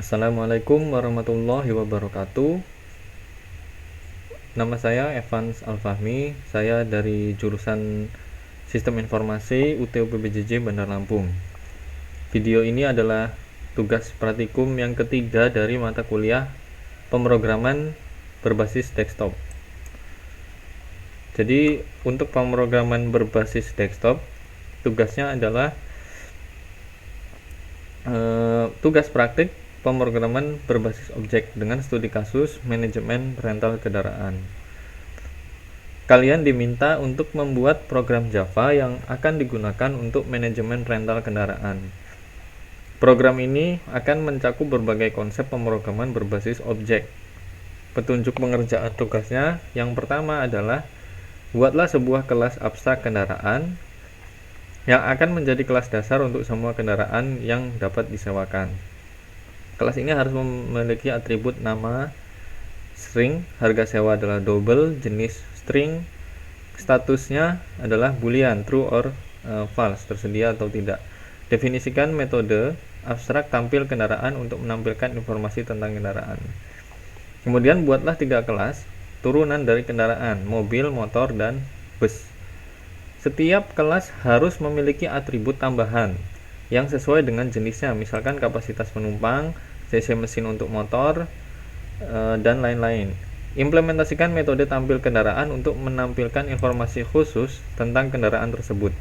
Assalamualaikum warahmatullahi wabarakatuh. Nama saya Evans Alfahmi. Saya dari jurusan Sistem Informasi UTU PBJJ Bandar Lampung. Video ini adalah tugas praktikum yang ketiga dari mata kuliah pemrograman berbasis desktop. Jadi untuk pemrograman berbasis desktop, tugasnya adalah tugas praktik pemrograman berbasis objek dengan studi kasus manajemen rental kendaraan. Kalian diminta untuk membuat program Java yang akan digunakan untuk manajemen rental kendaraan. Program ini akan mencakup berbagai konsep pemrograman berbasis objek. Petunjuk pengerjaan tugasnya yang pertama adalah buatlah sebuah kelas abstrak kendaraan yang akan menjadi kelas dasar untuk semua kendaraan yang dapat disewakan. Kelas ini harus memiliki atribut nama, string, harga sewa adalah double, jenis string, statusnya adalah boolean, true or false, tersedia atau tidak. Definisikan metode abstrak tampil kendaraan untuk menampilkan informasi tentang kendaraan. Kemudian buatlah 3 kelas turunan dari kendaraan, mobil, motor, dan bus. Setiap kelas harus memiliki atribut tambahan yang sesuai dengan jenisnya, misalkan kapasitas penumpang, cc mesin untuk motor, dan lain-lain. Implementasikan metode tampil kendaraan untuk menampilkan informasi khusus tentang kendaraan tersebut.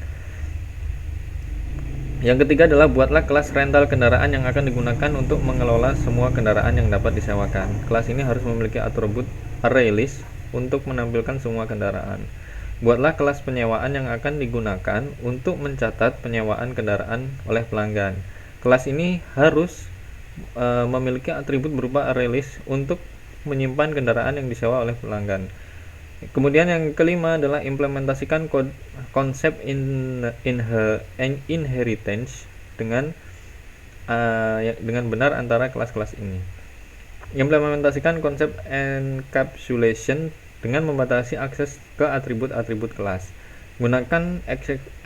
Yang ketiga adalah buatlah kelas rental kendaraan yang akan digunakan untuk mengelola semua kendaraan yang dapat disewakan. Kelas ini harus memiliki atribut array list untuk menampilkan semua kendaraan. Buatlah kelas penyewaan yang akan digunakan untuk mencatat penyewaan kendaraan oleh pelanggan. Kelas ini harus memiliki atribut berupa array list untuk menyimpan kendaraan yang disewa oleh pelanggan. Kemudian yang kelima adalah implementasikan konsep inheritance dengan benar antara kelas-kelas ini. Implementasikan konsep encapsulation dengan membatasi akses ke atribut-atribut kelas. Gunakan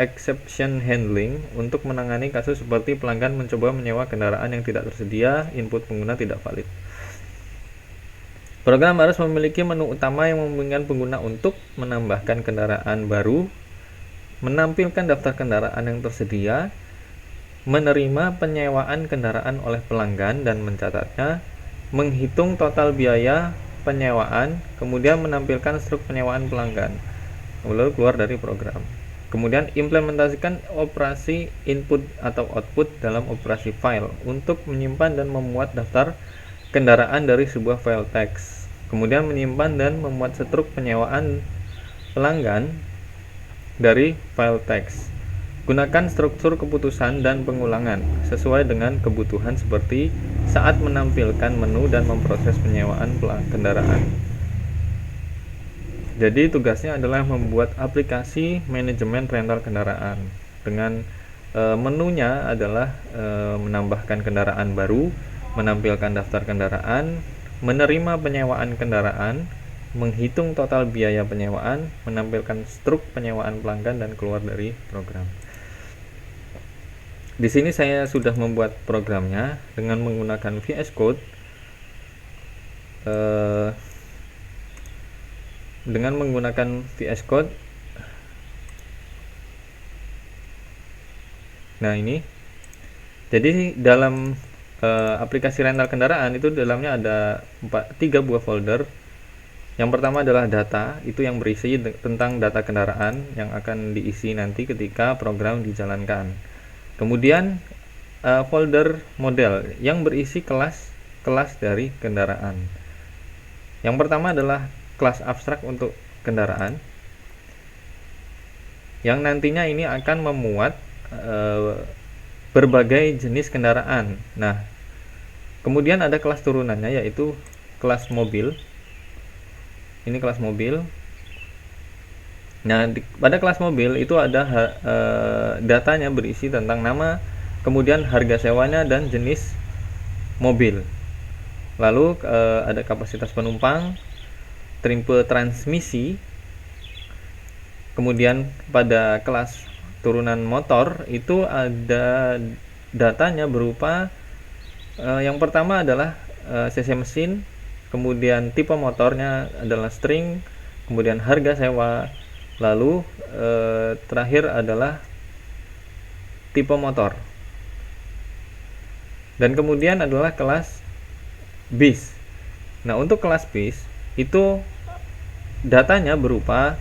exception handling untuk menangani kasus seperti pelanggan mencoba menyewa kendaraan yang tidak tersedia, input pengguna tidak valid. Program harus memiliki menu utama yang memungkinkan pengguna untuk menambahkan kendaraan baru, menampilkan daftar kendaraan yang tersedia, menerima penyewaan kendaraan oleh pelanggan dan mencatatnya, menghitung total biaya penyewaan, kemudian menampilkan struk penyewaan pelanggan, lalu keluar dari program. Kemudian implementasikan operasi input atau output dalam operasi file untuk menyimpan dan memuat daftar kendaraan dari sebuah file teks. Kemudian menyimpan dan memuat struk penyewaan pelanggan dari file teks. Gunakan struktur keputusan dan pengulangan sesuai dengan kebutuhan seperti saat menampilkan menu dan memproses penyewaan kendaraan. Jadi tugasnya adalah membuat aplikasi manajemen rental kendaraan. Dengan menunya adalah menambahkan kendaraan baru, menampilkan daftar kendaraan, menerima penyewaan kendaraan, menghitung total biaya penyewaan, menampilkan struk penyewaan pelanggan, dan keluar dari program. Di sini saya sudah membuat programnya dengan menggunakan VS Code. Dengan menggunakan VS Code. Nah ini. Jadi dalam aplikasi rental kendaraan itu dalamnya ada 3 buah folder. Yang pertama adalah data, itu yang berisi tentang data kendaraan yang akan diisi nanti ketika program dijalankan. Kemudian folder model yang berisi kelas dari kendaraan. Yang pertama adalah kelas abstrak untuk kendaraan, yang nantinya ini akan memuat berbagai jenis kendaraan. Nah, kemudian ada kelas turunannya yaitu kelas mobil. Ini kelas mobil. Nah, pada kelas mobil itu ada datanya berisi tentang nama, kemudian harga sewanya dan jenis mobil. Lalu ada kapasitas penumpang, tipe transmisi. Kemudian pada kelas turunan motor itu ada datanya berupa Yang pertama adalah cc mesin, kemudian tipe motornya adalah string, kemudian harga sewa, lalu terakhir adalah tipe motor, dan kemudian adalah kelas bis. Nah, untuk kelas bis itu datanya berupa,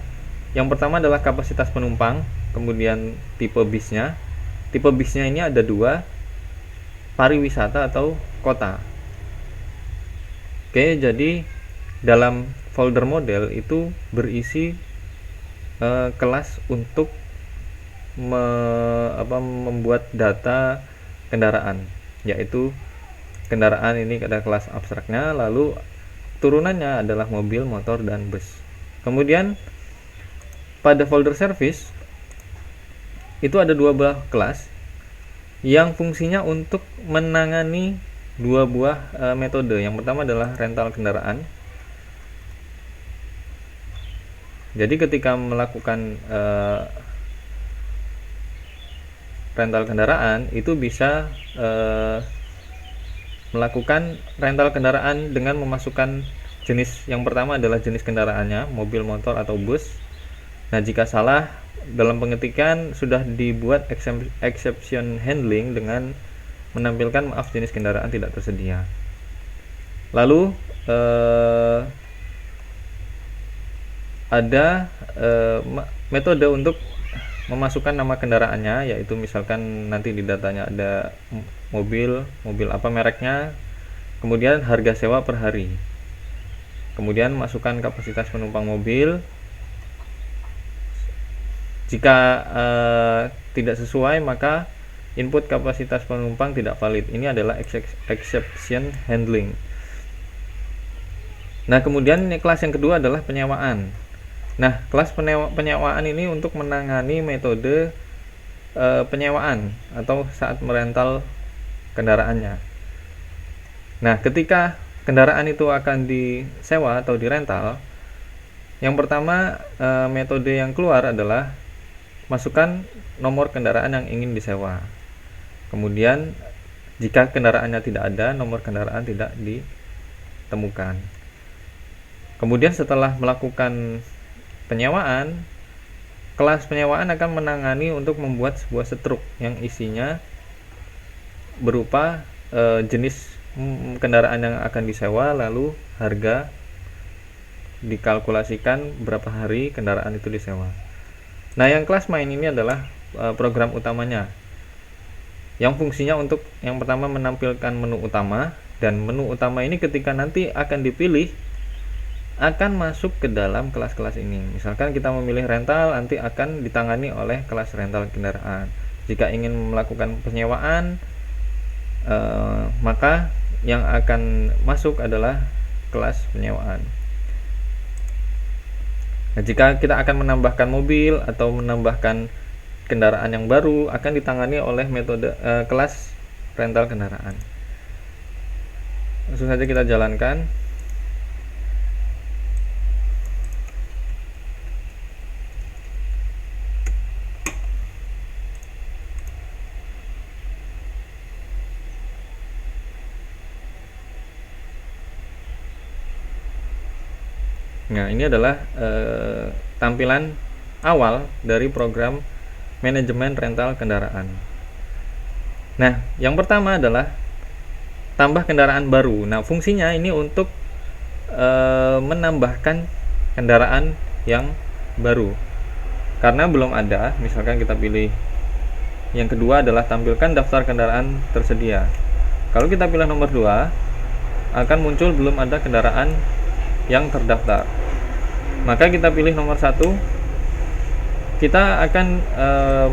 yang pertama adalah kapasitas penumpang, kemudian tipe bisnya. Tipe bisnya ini ada dua, pariwisata atau kota. Oke, jadi dalam folder model itu berisi kelas untuk membuat data kendaraan, yaitu kendaraan ini ada kelas abstraknya, lalu turunannya adalah mobil, motor, dan bus. Kemudian pada folder service itu ada dua buah kelas yang fungsinya untuk menangani dua buah metode. Yang pertama adalah rental kendaraan. Jadi ketika melakukan rental kendaraan itu bisa melakukan rental kendaraan dengan memasukkan jenis, yang pertama adalah jenis kendaraannya, mobil, motor, atau bus. Nah, jika salah dalam pengetikan sudah dibuat exception handling dengan menampilkan maaf jenis kendaraan tidak tersedia. Lalu ada metode untuk memasukkan nama kendaraannya, yaitu misalkan nanti di datanya ada mobil apa mereknya, kemudian harga sewa per hari, kemudian masukkan kapasitas penumpang mobil. Jika tidak sesuai maka input kapasitas penumpang tidak valid. Ini adalah exception handling. Nah, kemudian kelas yang kedua adalah penyewaan. Nah, kelas penyewaan ini untuk menangani metode penyewaan atau saat merental kendaraannya. Nah, ketika kendaraan itu akan disewa atau dirental, yang pertama metode yang keluar adalah masukkan nomor kendaraan yang ingin disewa. Kemudian jika kendaraannya tidak ada, nomor kendaraan tidak ditemukan. Kemudian setelah melakukan penyewaan, kelas penyewaan akan menangani untuk membuat sebuah setruk yang isinya berupa jenis kendaraan yang akan disewa, lalu harga, dikalkulasikan berapa hari kendaraan itu disewa. Nah, yang kelas main ini adalah program utamanya, yang fungsinya untuk yang pertama menampilkan menu utama, dan menu utama ini ketika nanti akan dipilih akan masuk ke dalam kelas-kelas ini. Misalkan kita memilih rental, nanti akan ditangani oleh kelas rental kendaraan. Jika ingin melakukan penyewaan, maka yang akan masuk adalah kelas penyewaan. Nah, jika kita akan menambahkan mobil atau menambahkan kendaraan yang baru, akan ditangani oleh metode kelas rental kendaraan. Langsung saja kita jalankan. Nah, ini adalah tampilan awal dari program manajemen rental kendaraan. Nah, yang pertama adalah tambah kendaraan baru. Nah, fungsinya ini untuk menambahkan kendaraan yang baru. Karena belum ada, misalkan kita pilih yang kedua adalah tampilkan daftar kendaraan tersedia. Kalau kita pilih nomor 2, akan muncul belum ada kendaraan yang terdaftar. Maka kita pilih nomor 1, kita akan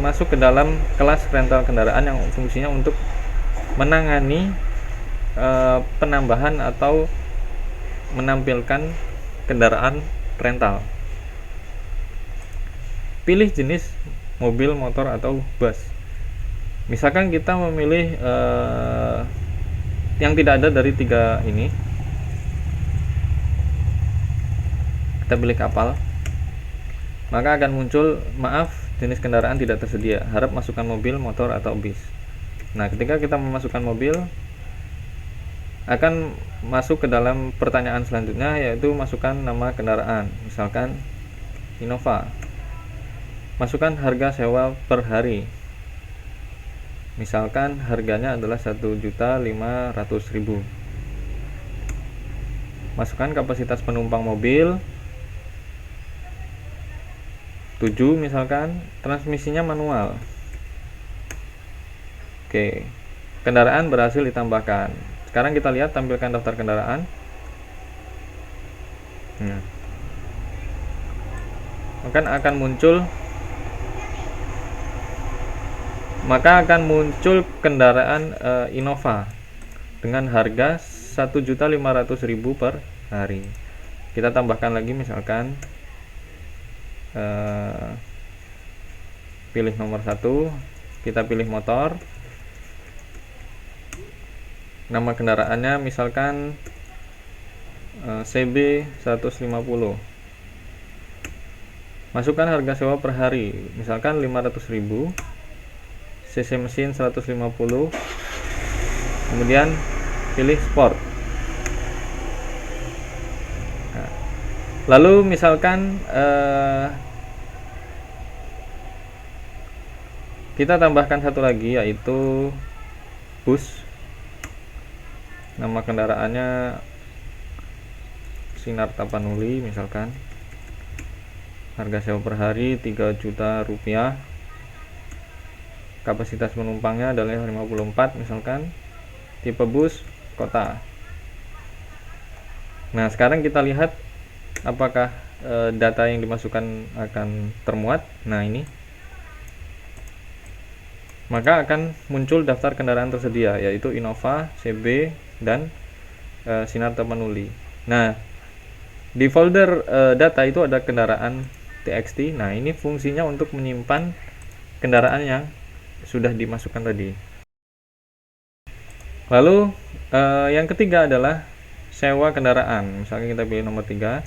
masuk ke dalam kelas rental kendaraan yang fungsinya untuk menangani penambahan atau menampilkan kendaraan rental. Pilih jenis mobil, motor, atau bus. Misalkan kita memilih yang tidak ada dari 3 ini, kita pilih kapal, maka akan muncul maaf jenis kendaraan tidak tersedia, harap masukkan mobil, motor, atau bis. Nah, ketika kita memasukkan mobil, akan masuk ke dalam pertanyaan selanjutnya, yaitu masukkan nama kendaraan, misalkan Innova. Masukkan harga sewa per hari, misalkan harganya adalah 1.500.000. Masukkan kapasitas penumpang mobil 7 misalkan, transmisinya manual. Oke, kendaraan berhasil ditambahkan. Sekarang kita lihat, tampilkan daftar kendaraan. Nah, maka akan muncul kendaraan Innova dengan harga 1.500.000 per hari. Kita tambahkan lagi, misalkan pilih nomor 1, kita pilih motor, nama kendaraannya misalkan CB 150. Masukkan harga sewa per hari, misalkan 500.000, cc mesin 150, kemudian pilih sport. Nah, lalu misalkan kita tambahkan satu lagi, yaitu bus. Nama kendaraannya Sinar Tapanuli misalkan. Harga sewa per hari 3 juta rupiah. Kapasitas penumpangnya adalah 54 misalkan. Tipe bus kota. Nah, sekarang kita lihat apakah data yang dimasukkan akan termuat. Nah, ini. Maka akan muncul daftar kendaraan tersedia, yaitu Innova, CB, dan Sinar Tapanuli. Nah, di folder data itu ada kendaraan TXT. Nah, ini fungsinya untuk menyimpan kendaraan yang sudah dimasukkan tadi. Lalu yang ketiga adalah sewa kendaraan. Misalnya kita pilih nomor 3,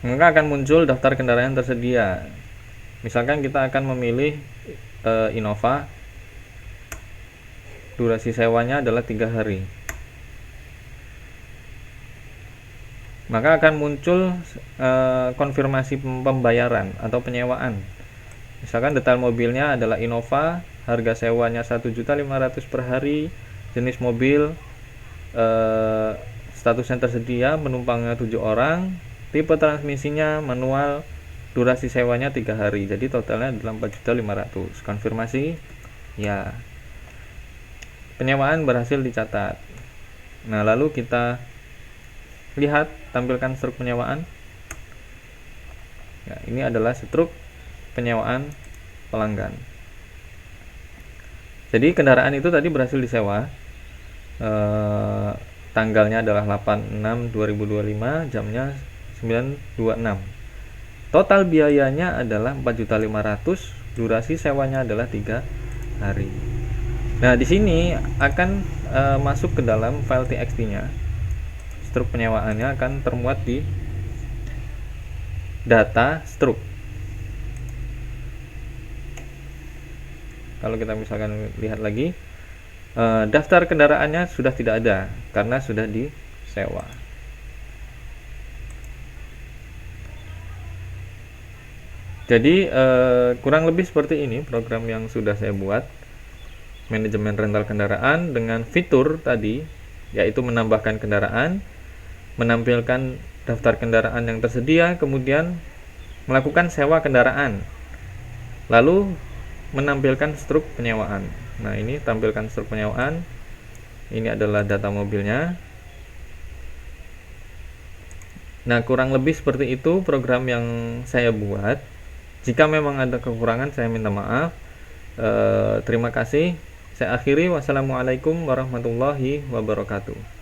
maka akan muncul daftar kendaraan tersedia. Misalkan kita akan memilih Innova, durasi sewanya adalah 3 hari. Maka akan muncul konfirmasi pembayaran atau penyewaan. Misalkan detail mobilnya adalah Innova, harga sewanya 1.500.000 per hari, jenis mobil, statusnya tersedia, penumpangnya 7 orang, tipe transmisinya manual, durasi sewanya 3 hari. Jadi totalnya adalah 4.500.000. Konfirmasi ya. Penyewaan berhasil dicatat. Nah, lalu kita lihat, tampilkan struk penyewaan. Ya, ini adalah struk penyewaan pelanggan. Jadi kendaraan itu tadi berhasil disewa. Tanggalnya adalah 8/6/2025, jamnya 9.26. Total biayanya adalah 4.500.000, durasi sewanya adalah 3 hari. Nah, di sini akan masuk ke dalam file TXT-nya. Struk penyewaannya akan termuat di data struk. Kalau kita misalkan lihat lagi, daftar kendaraannya sudah tidak ada karena sudah disewa. Jadi kurang lebih seperti ini program yang sudah saya buat, manajemen rental kendaraan dengan fitur tadi, yaitu menambahkan kendaraan, menampilkan daftar kendaraan yang tersedia, kemudian melakukan sewa kendaraan, lalu menampilkan struk penyewaan. Nah, ini tampilkan struk penyewaan. Ini adalah data mobilnya. Nah, kurang lebih seperti itu program yang saya buat. Jika memang ada kekurangan, saya minta maaf. Terima kasih. Saya akhiri. Wassalamualaikum warahmatullahi wabarakatuh.